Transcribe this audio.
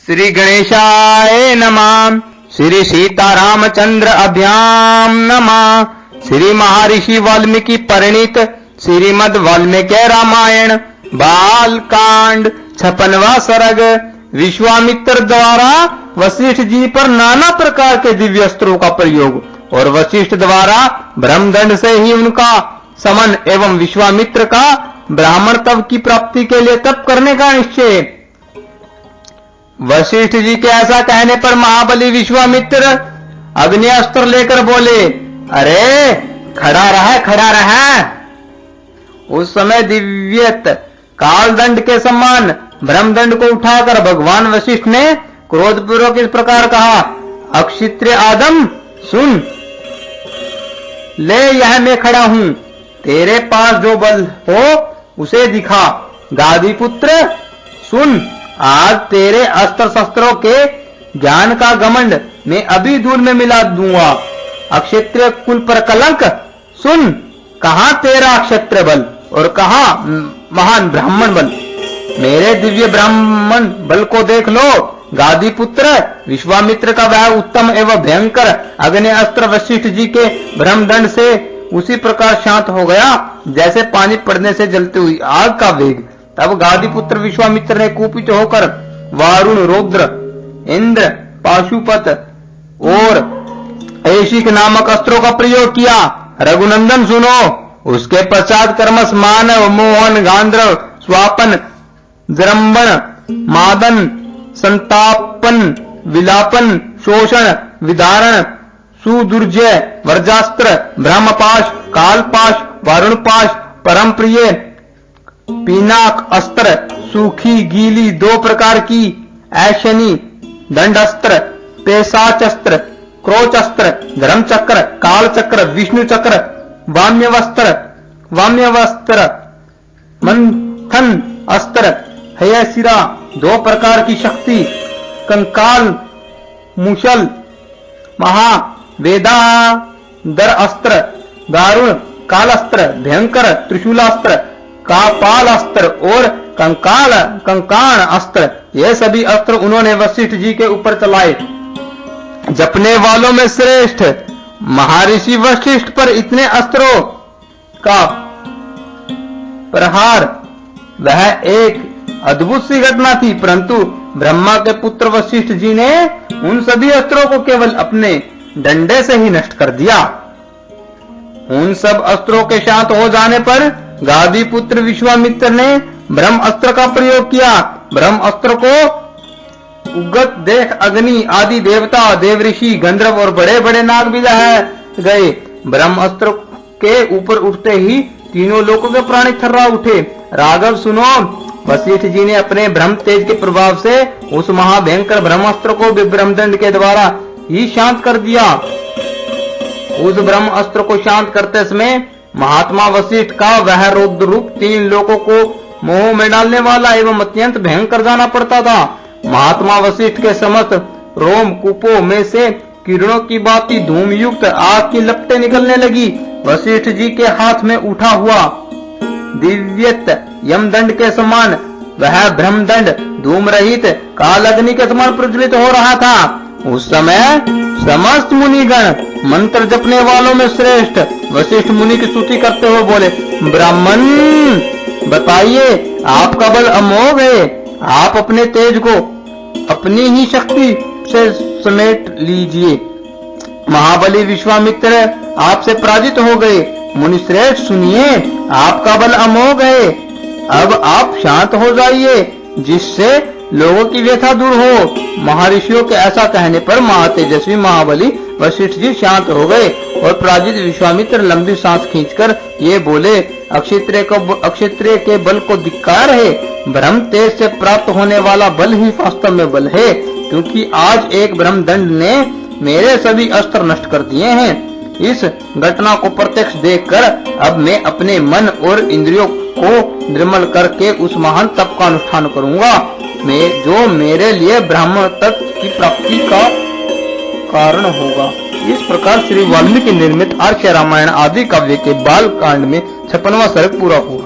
श्री गणेशाय नमः। श्री सीतारामचंद्र अभ्याम नमः। श्री महर्षि वाल्मीकि परिणीत श्रीमद् वाल्मीकि रामायण बाल कांड 56वां सर्ग। विश्वामित्र द्वारा वशिष्ठ जी पर नाना प्रकार के दिव्य अस्त्रों का प्रयोग और वशिष्ठ द्वारा ब्रह्मदंड से ही उनका समन एवं विश्वामित्र का ब्राह्मण तप की प्राप्ति के लिए तप करने का निश्चय। वशिष्ठ जी के ऐसा कहने पर महाबली विश्वामित्र अग्निअस्त्र लेकर बोले, अरे खड़ा रहा। उस समय दिव्यत कालदंड के समान ब्रह्मदंड को उठाकर भगवान वशिष्ठ ने क्रोधपूर्वक इस प्रकार कहा, अक्षत्रिय आदम सुन, ले यह मैं खड़ा हूं, तेरे पास जो बल हो उसे दिखा। गादी पुत्र सुन, आज तेरे अस्त्र शस्त्रों के ज्ञान का घमंड मैं अभी धूल में मिला दूंगा। अक्षत्रिय कुल पर कलंक सुन, कहां तेरा क्षत्रिय बल और कहां महान ब्राह्मण बल, मेरे दिव्य ब्राह्मण बल को देख लो। गादी पुत्र विश्वामित्र का वह उत्तम एवं भयंकर अग्नि अस्त्र वशिष्ठ जी के ब्रह्मदंड से उसी प्रकार शांत हो गया जैसे पानी पड़ने से जलती हुई आग का वेग। तब गादी पुत्र विश्वामित्र ने कुपित होकर वारुण, रौद्र, इंद्र, पाशुपत और ऐशिक नामक अस्त्रों का प्रयोग किया। रघुनंदन सुनो। उसके पश्चात कर्मस, मानव, मोहन, गांधर्व, स्वापन, जरंबण, मादन, संतापन, विलापन, शोषण, विदारण, सुदुर्जय, वर्जास्त्र, ब्रह्मपाश, कालपाश, वारुणपाश, परम प्रिय, पिनाक अस्त्र, सूखी गीली 2 प्रकार की ऐशनी, दंडस्त्र, पेशाचस्त्र, क्रोचस्त्र, धर्मचक्र, कालचक्र, विष्णु चक्र, वाम्यवस्त्र, मंथन अस्त्र, हयशिरा 2 प्रकार की शक्ति, कंकाल, मुशल, महावेदाधर अस्त्र, दारुण कालास्त्र, भयंकर त्रिशूलास्त्र, कापालास्त्र और कंकाण अस्त्र, ये सभी अस्त्र उन्होंने वशिष्ठ जी के ऊपर चलाए। जपने वालों में श्रेष्ठ महर्षि वशिष्ठ पर इतने अस्त्रों का प्रहार वह एक अद्भुत सी घटना थी, परंतु ब्रह्मा के पुत्र वशिष्ठ जी ने उन सभी अस्त्रों को केवल अपने डंडे से ही नष्ट कर दिया। उन सब अस्त्रों के शांत हो जाने पर गादी पुत्र विश्वामित्र ने ब्रह्म अस्त्र का प्रयोग किया। ब्रह्म अस्त्र को उगत देख अग्नि आदि देवता, देवऋषि, गंधर्व और बड़े बड़े नाग भी लहर गए। ब्रह्म अस्त्र के ऊपर उठते ही तीनों लोकों के प्राणी थर्रा उठे। राघव सुनो, वशिष्ठ जी ने अपने ब्रह्म तेज के प्रभाव से उस महाभयंकर ब्रह्मास्त्र को भी ब्रह्मदंड के द्वारा ही शांत कर दिया। उस ब्रह्म अस्त्र को शांत करते समय महात्मा वशिष्ठ का वह रौद्र रूप 3 लोगों को मोह में डालने वाला एवं अत्यंत भयंकर जाना पड़ता था। महात्मा वशिष्ठ के समस्त रोम कूपों में से किरणों की भांति धूम युक्त आग की लपटें निकलने लगी। वशिष्ठ जी के हाथ में उठा हुआ दिव्यत यमदंड के समान वह ब्रह्मदंड धूम रहित काल अग्नि के समान प्रज्वलित हो रहा था। उस समय समस्त मुनिगण मंत्र जपने वालों में श्रेष्ठ वशिष्ठ मुनि की स्तुति करते हुए बोले, ब्राह्मण बताइए, आपका बल अमोघ है, आप अपने तेज को अपनी ही शक्ति से समेट लीजिए। महाबली विश्वामित्र आपसे पराजित हो गए। मुनि श्रेष्ठ सुनिए, आपका बल अमोघ है, अब आप शांत हो जाइए जिससे लोगों की व्यथा दूर हो। महर्षियों के ऐसा कहने पर महातेजस्वी महाबली वशिष्ठ जी शांत हो गए और पराजित विश्वामित्र लंबी सांस खींचकर ये बोले, अक्षत्रिय के बल को धिक्कार है। ब्रह्म तेज से प्राप्त होने वाला बल ही वास्तव में बल है, क्योंकि आज एक ब्रह्मदंड ने मेरे सभी अस्त्र नष्ट कर दिए हैं। इस घटना को प्रत्यक्ष देखकर अब मैं अपने मन और इंद्रियों को निर्मल करके उस महान तप का अनुष्ठान करूंगा जो मेरे लिए ब्रह्म तत्व की प्राप्ति का कारण होगा। इस प्रकार श्री वाल्मीकि निर्मित आर्ष रामायण आदि काव्य के बाल कांड में 56वां सर्ग पूरा हुआ।